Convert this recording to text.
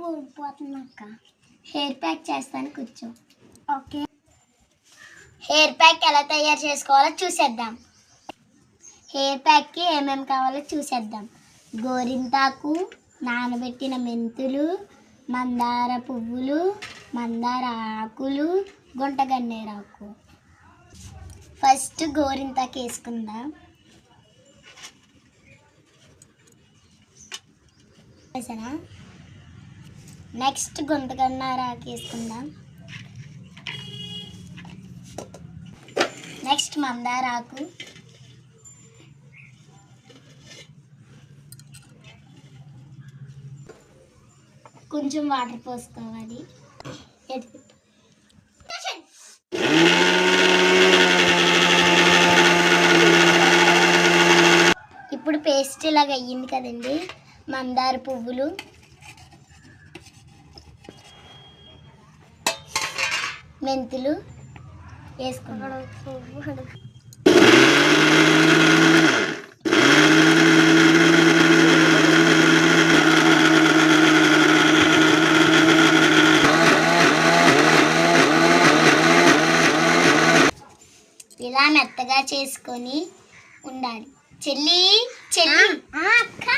ఊడిపోతుందక్క. Hair pack చేస్తాను, కూర్చో. Okay, hair pack ఎలా తయారు చేసుకోవాలో చూసేద్దాం. హెయిర్ ప్యాక్కి ఏమేమి కావాలో చూసేద్దాం. గోరింటాకు, నానబెట్టిన మెంతులు, మందార పువ్వులు, మందార ఆకులు, గుంటగన్నేరాకు. ఫస్ట్ గోరింటాకు వేసుకుందాం. నెక్స్ట్ గుంటగన్నేరాకు వేసుకుందాం. నెక్స్ట్ మందారాకు, కొంచెం వాటర్ పోసుకోవాలి. ఇప్పుడు పేస్ట్ ఇలాగ అయ్యింది కదండి. మందార పువ్వులు, మెంతులు వేసుకున్నాడు. ఇలా మెత్తగా చేసుకొని ఉండాలి. చెల్లి చెల్లి అక్క